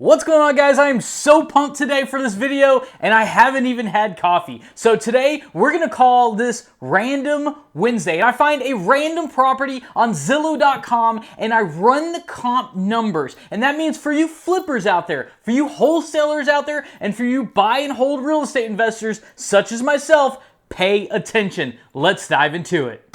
What's going on, guys? I am so pumped today for this video, and I haven't even had coffee. So today, we're gonna call this Random Wednesday. And I find a random property on Zillow.com, and I run the comp numbers. And that means for you flippers out there, for you wholesalers out there, and for you buy and hold real estate investors, such as myself, pay attention. Let's dive into it.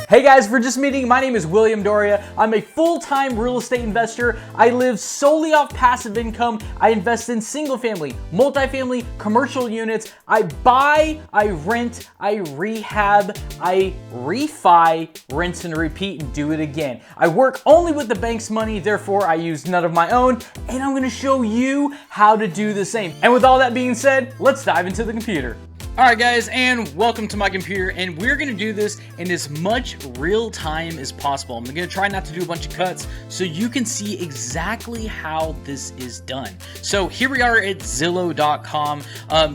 Hey guys, if we're just meeting, my name is Dauria. I'm a full-time real estate investor. I live solely off passive income. I invest in single-family, multifamily, commercial units. I buy, I rent, I rehab, I refi, rinse and repeat, and do it again. I work only with the bank's money, therefore I use none of my own, and I'm gonna show you how to do the same. And with all that being said, let's dive into the computer. Alright guys, and welcome to my computer, and we're going to do this in as much real time as possible. I'm going to try not to do a bunch of cuts so you can see exactly how this is done. So here we are at Zillow.com.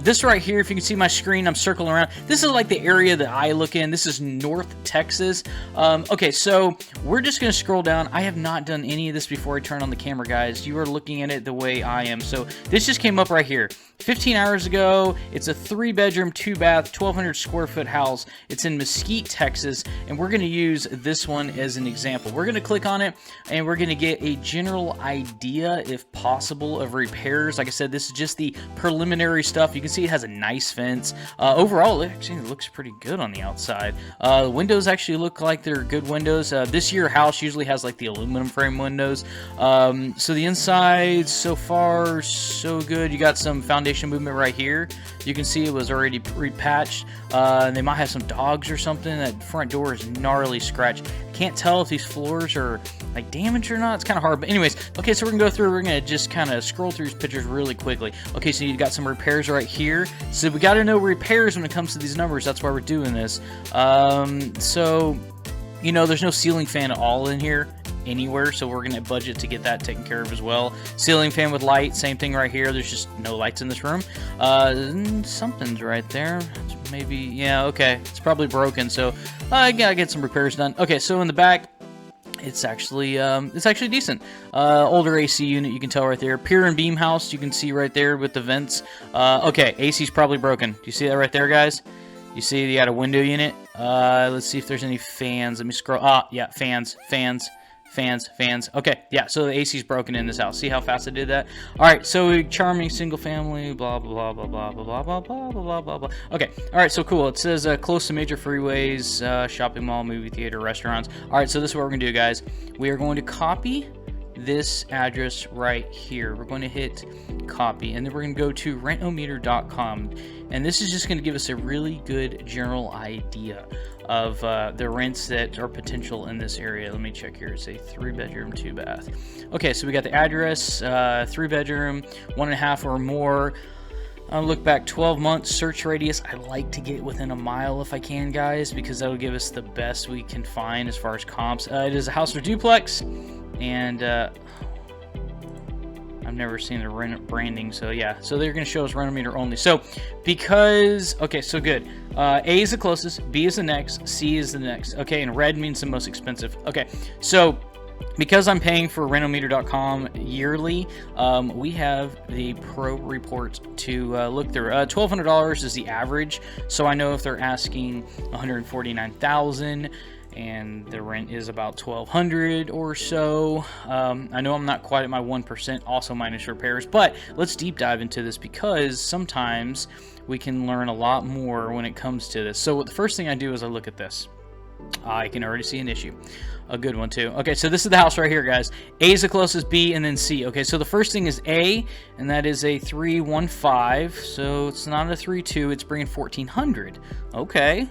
This right here, if you can see my screen, I'm circling around. This is like the area that I look in. This is North Texas. Okay, so we're just going to scroll down. I have not done any of this before I turn on the camera, guys. You are looking at it the way I am. So this just came up right here. 15 hours ago. It's a 3-bedroom, 2-bath, 1,200 square foot house. It's in Mesquite, Texas, and we're going to use this one as an example. We're going to click on it, and we're going to get a general idea, if possible, of repairs. Like I said, this is just the preliminary stuff. You can see it has a nice fence. Overall, it actually looks pretty good on the outside. The windows actually look like they're good windows. This year house usually has like the aluminum frame windows. So the inside, so far, so good. You got some foundation movement right here. You can see it was already repatched. They might have some dogs or something. That front door is gnarly scratched. Can't tell if these floors are like damaged or not. It's kind of hard, but anyways, okay, so we're gonna go through. We're gonna just kind of scroll through these pictures really quickly. Okay, so you got some repairs right here. So we got to know repairs when it comes to these numbers. That's why we're doing this. So you know, there's no ceiling fan at all in here anywhere, so we're gonna budget to get that taken care of as well. Ceiling fan with light, same thing right here. There's just no lights in this room. Something's right there. Maybe, yeah, okay. It's probably broken, so I gotta get some repairs done. Okay, so in the back, it's actually decent. Older AC unit, you can tell right there. Pier and beam house, you can see right there with the vents. Okay, AC's probably broken. Do you see that right there, guys? You see you got a window unit. Let's see if there's any fans. Let me scroll. Yeah, fans. Okay, yeah, so the AC's broken in this house. See how fast I did that? All right, so charming single family, blah, blah, blah, blah, blah, blah, blah, blah, blah, blah, blah. Okay, all right, so cool. It says close to major freeways, shopping mall, movie theater, restaurants. All right, so this is what we're going to do, guys. We are going to copy this address right here. We're going to hit copy, and then we're going to go to rentometer.com, and this is just going to give us a really good general idea of the rents that are potential in this area. Let me check here. It's a 3-bedroom, 2-bath. Okay, so we got the address, 3-bedroom, 1.5 or more. I'll look back 12 months, search radius. I like to get within a mile if I can, guys, because that'll give us the best we can find as far as comps. It is a house or duplex, and I've never seen the rent branding, so yeah. So they're going to show us Renometer only. So because, okay, so good. A is the closest, B is the next, C is the next. Okay, and red means the most expensive. Okay, so because I'm paying for Renometer.com yearly, we have the pro reports to look through. $1,200 is the average, so I know if they're asking $149,000 and the rent is about $1,200 or so. I know I'm not quite at my 1%, also minus repairs, but let's deep dive into this because sometimes we can learn a lot more when it comes to this. So the first thing I do is I look at this. I can already see an issue. A good one too. Okay, so this is the house right here, guys. A is the closest, B, and then C. Okay, so the first thing is A, and that is a 315. So it's not a 32. It's bringing 1,400. Okay.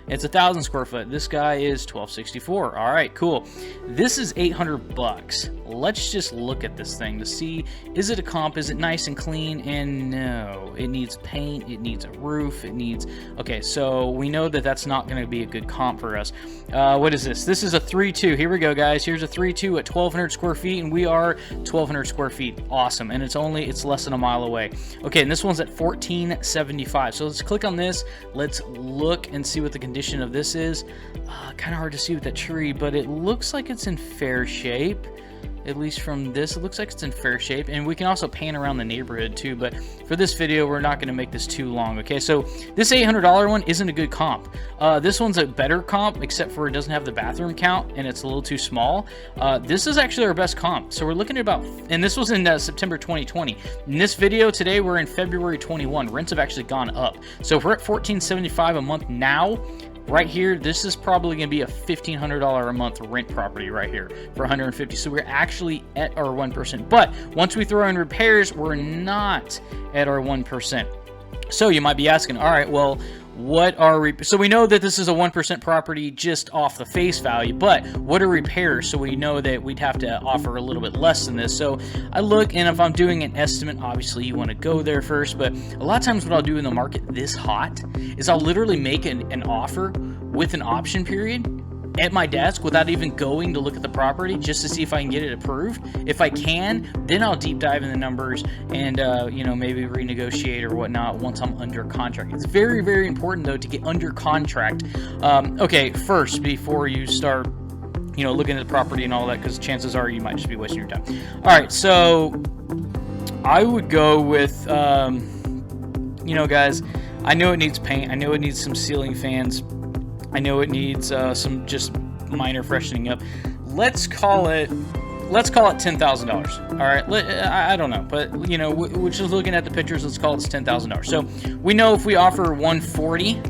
It's 1,000 square foot. This guy is 1,264. All right, cool. This is $800. Let's just look at this thing to see, is it a comp? Is it nice and clean? And no, it needs paint. It needs a roof. It needs. Okay, so we know that that's not going to be a good comp for us. What is this? This is a 3-2. Here we go, guys. Here's a 3-2 at 1,200 square feet, and we are 1,200 square feet. Awesome. And it's less than a mile away. Okay, and this one's at 1,475. So let's click on this. Let's look and see what the condition of this is. Kind of hard to see with that tree, but it looks like it's in fair shape. At least from this, it looks like it's in fair shape. And we can also pan around the neighborhood too, but for this video, we're not going to make this too long. Okay, so this $800 one isn't a good comp. This one's a better comp, except for it doesn't have the bathroom count and it's a little too small. This is actually our best comp. So we're looking at about, and this was in September 2020. In this video today, we're in February 21. Rents have actually gone up. So if we're at $1,475 a month now, right here, this is probably going to be a $1,500 a month rent property right here for 150. So we're actually at our 1%. But once we throw in repairs, we're not at our 1%. So you might be asking, all right, well, what are so we know that this is a 1% property just off the face value, but what are repairs? So we know that we'd have to offer a little bit less than this. So I look, and if I'm doing an estimate, obviously you want to go there first, but a lot of times what I'll do in the market this hot is I'll literally make an offer with an option period at my desk without even going to look at the property, just to see if I can get it approved. If I can, then I'll deep dive in the numbers and you know, maybe renegotiate or whatnot once I'm under contract. It's very, very important though to get under contract. Okay, first, before you start, you know, looking at the property and all that, because chances are you might just be wasting your time. All right, so I would go with, you know, guys, I know it needs paint. I know it needs some ceiling fans. I know it needs some just minor freshening up. Let's call it $10,000. All right, I don't know, but you know, we're just looking at the pictures. Let's call it $10,000. So we know if we offer 140,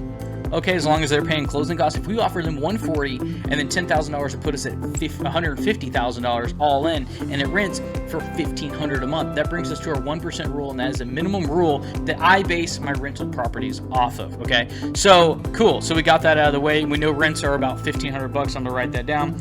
okay, as long as they're paying closing costs. If we offer them 140 and then $10,000 to put us at $150,000 all in, and it rents for $1,500 a month, that brings us to our 1% rule, and that is a minimum rule that I base my rental properties off of. Okay, so cool. So we got that out of the way. We know rents are about $1,500. I'm gonna write that down.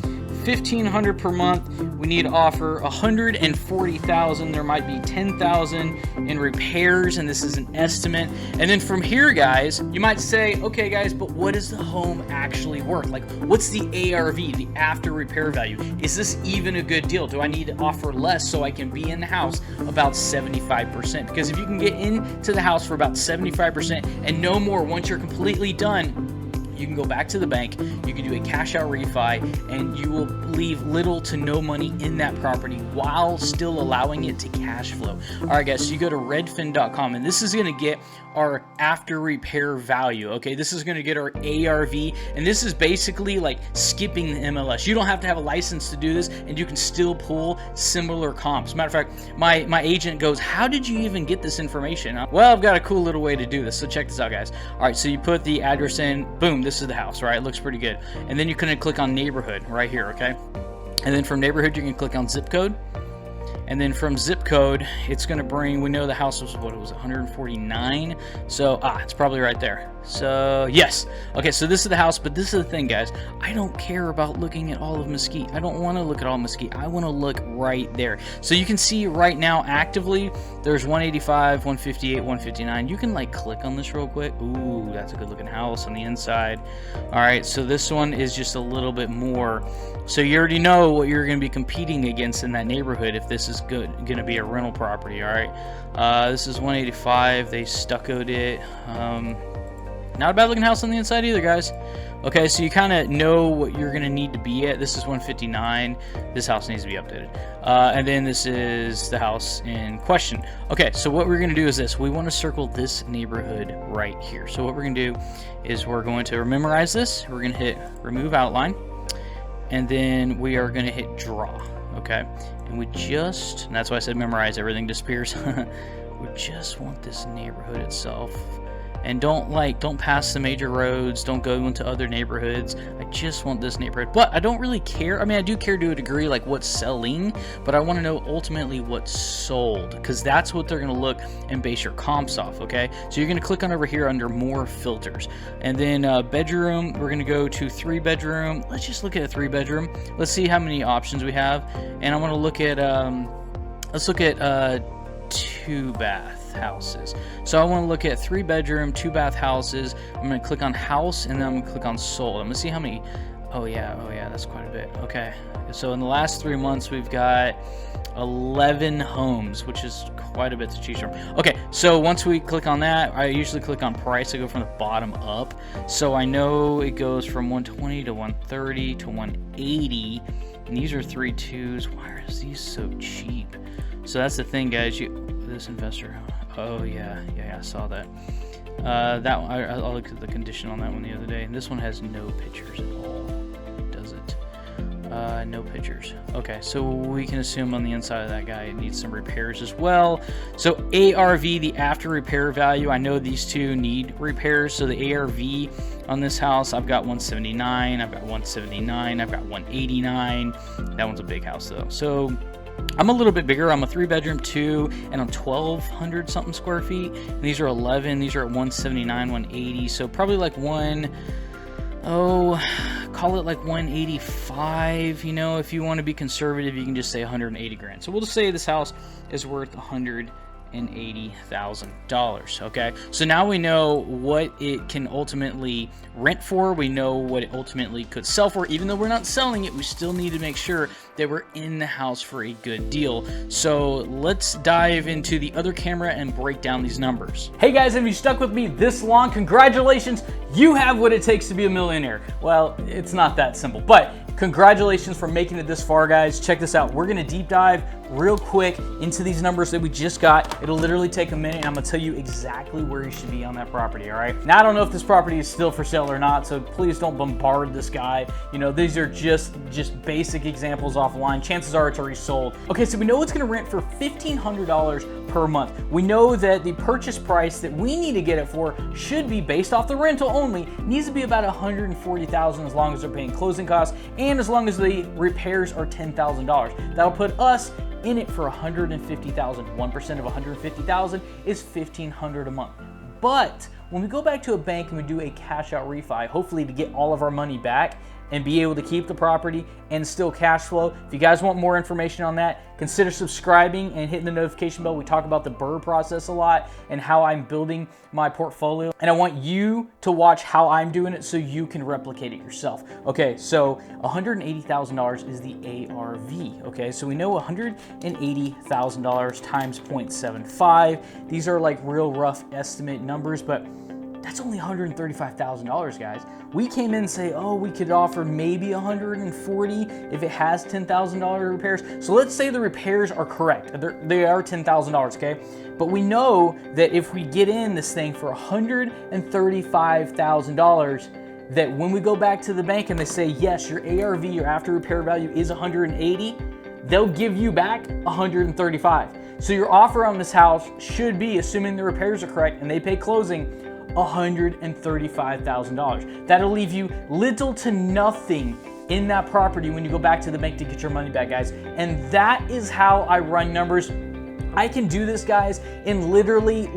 $1,500 per month. We need to offer $140,000. There might be $10,000 in repairs, and this is an estimate. And then from here, guys, you might say, okay, guys, but what is the home actually worth? Like, what's the ARV, the after repair value? Is this even a good deal? Do I need to offer less so I can be in the house about 75%? Because if you can get into the house for about 75% and no more once you're completely done, you can go back to the bank, you can do a cash out refi, and you will leave little to no money in that property while still allowing it to cash flow. All right, guys, so you go to redfin.com, and this is going to get our after repair value. Okay, this is going to get our ARV, and this is basically like skipping the MLS. You don't have to have a license to do this, and you can still pull similar comps. Matter of fact, my agent goes, how did you even get this information? Well, I've got a cool little way to do this, so check this out, guys. All right, so you put the address in, boom, this is the house, right? It looks pretty good. And then you can click on neighborhood right here, okay? And then from neighborhood, you can click on zip code. And then from zip code, it's going to bring, we know the house was, what, it was 149. So, it's probably right there. So, yes. Okay, so this is the house, but this is the thing, guys. I don't care about looking at all of Mesquite. I don't want to look at all Mesquite. I want to look right there. So you can see right now, actively, there's 185, 158, 159. You can, like, click on this real quick. Ooh, that's a good looking house on the inside. All right, so this one is just a little bit more. So you already know what you're going to be competing against in that neighborhood if this is going to be a rental property. All right, this is 185. They stuccoed it. Not a bad looking house on the inside either, guys. Okay, so you kind of know what you're going to need to be at. This is 159. This house needs to be updated. And then this is the house in question. Okay, so what we're going to do is this. We want to circle this neighborhood right here. So what we're going to do is we're going to memorize this. We're going to hit remove outline. And then we are going to hit draw. Okay, and and that's why I said memorize, everything disappears. We just want this neighborhood itself. And don't pass the major roads, don't go into other neighborhoods. I just want this neighborhood. But I don't really care. I mean, I do care to a degree, like what's selling, but I want to know ultimately what's sold, because that's what they're going to look and base your comps off, okay? So you're going to click on over here under more filters. And then bedroom, we're going to go to 3-bedroom. Let's just look at a 3-bedroom. Let's see how many options we have. And I want to look at, let's look at 2-bath houses. So I want to look at 3-bedroom, 2-bath houses. I'm going to click on house, and then I'm going to click on sold. I'm going to see how many Oh yeah, that's quite a bit. Okay, so in the last 3 months, we've got 11 homes, which is quite a bit to choose from. Okay, so once we click on that, I usually click on price. I go from the bottom up. So I know it goes from 120 to 130 to 180, and these are 3 2s. Why are these so cheap? So that's the thing, guys. This investor. Oh yeah, I saw that. That one, I looked at the condition on that one the other day, and this one has no pictures at all. Does it? No pictures. Okay, so we can assume on the inside of that guy it needs some repairs as well. So ARV, the after repair value, I know these two need repairs. So the ARV on this house, I've got 179, I've got 179, I've got 189. That one's a big house though. So I'm a little bit bigger. I'm a 3-bedroom, 2, and I'm 1,200 something square feet. And these are 11. These are at 179, 180. So probably like call it like 185. You know, if you want to be conservative, you can just say 180 grand. So we'll just say this house is worth $180,000. Okay, so now we know what it can ultimately rent for. We know what it ultimately could sell for. Even though we're not selling it, we still need to make sure that we're in the house for a good deal. So let's dive into the other camera and break down these numbers. Hey guys, if you stuck with me this long, congratulations. You have what it takes to be a millionaire. Well, it's not that simple, but congratulations for making it this far, guys. Check this out. We're gonna deep dive real quick into these numbers that we just got. It'll literally take a minute, and I'm gonna tell you exactly where you should be on that property, all right? Now, I don't know if this property is still for sale or not, so please don't bombard this guy. You know, these are just basic examples offline. Chances are it's already sold. Okay, so we know it's gonna rent for $1,500 per month. We know that the purchase price that we need to get it for should be, based off the rental only, needs to be about $140,000 as long as they're paying closing costs and as long as the repairs are $10,000. That'll put us in it for $150,000. 1% of $150,000 is $1,500 a month. But when we go back to a bank and we do a cash out refi, hopefully to get all of our money back and be able to keep the property and still cash flow. If you guys want more information on that, consider subscribing and hitting the notification bell. We talk about the BRRRR process a lot and how I'm building my portfolio. And I want you to watch how I'm doing it so you can replicate it yourself. Okay, so $180,000 is the ARV. Okay, so we know $180,000 times 0.75. These are like real rough estimate numbers, but that's only $135,000, guys. We came in and say, oh, we could offer maybe $140 if it has $10,000 repairs. So let's say the repairs are correct. They are $10,000, okay? But we know that if we get in this thing for $135,000, that when we go back to the bank and they say, yes, your ARV, your after repair value is $180, they'll give you back $135. So your offer on this house should be, assuming the repairs are correct and they pay closing, $135,000. That'll leave you little to nothing in that property when you go back to the bank to get your money back, guys. And that is how I run numbers. I can do this, guys, in literally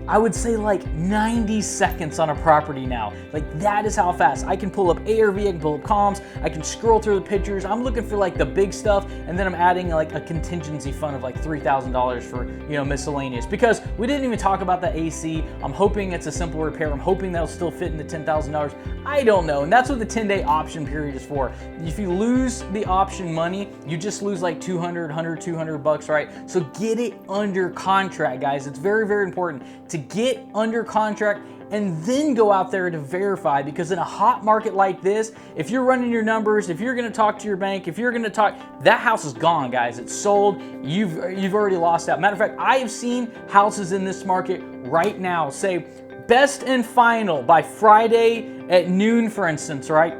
I would say 90 seconds on a property now. That is how fast. I can pull up ARV, I can pull up comms, I can scroll through the pictures. I'm looking for the big stuff, and then I'm adding a contingency fund of $3,000 for, miscellaneous. Because we didn't even talk about the AC. I'm hoping it's a simple repair. I'm hoping that'll still fit in the $10,000. I don't know, and that's what the 10-day option period is for. If you lose the option money, you just lose $200, $200, right? So get it under contract, guys. It's very, very important to get under contract and then go out there to verify, because in a hot market like this, if you're running your numbers, if you're gonna talk to your bank, if you're gonna talk, that house is gone, guys. It's sold. You've already lost out. Matter of fact, I have seen houses in this market right now say best and final by Friday at noon, for instance, right?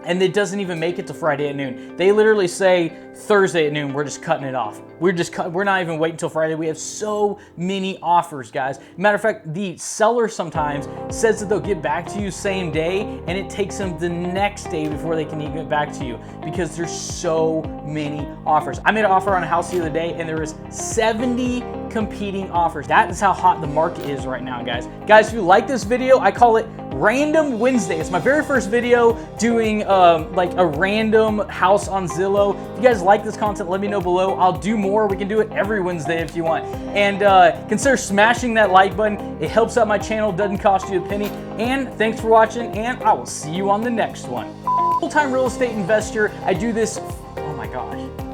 And it doesn't even make it to Friday at noon. They literally say Thursday at noon, we're just cutting it off. We're not even waiting until Friday. We have so many offers, guys. Matter of fact, the seller sometimes says that they'll get back to you same day, and it takes them the next day before they can even get back to you because there's so many offers. I made an offer on a house the other day, and there was 70 competing offers. That is how hot the market is right now, guys. Guys, if you like this video, I call it Random Wednesday. It's my very first video doing a random house on Zillow. If you guys like this content, let me know below. I'll do more. We can do it every Wednesday if you want. And consider smashing that like button. It helps out my channel, doesn't cost you a penny. And thanks for watching, and I will see you on the next one. full-time real estate investor. I do this, oh my gosh.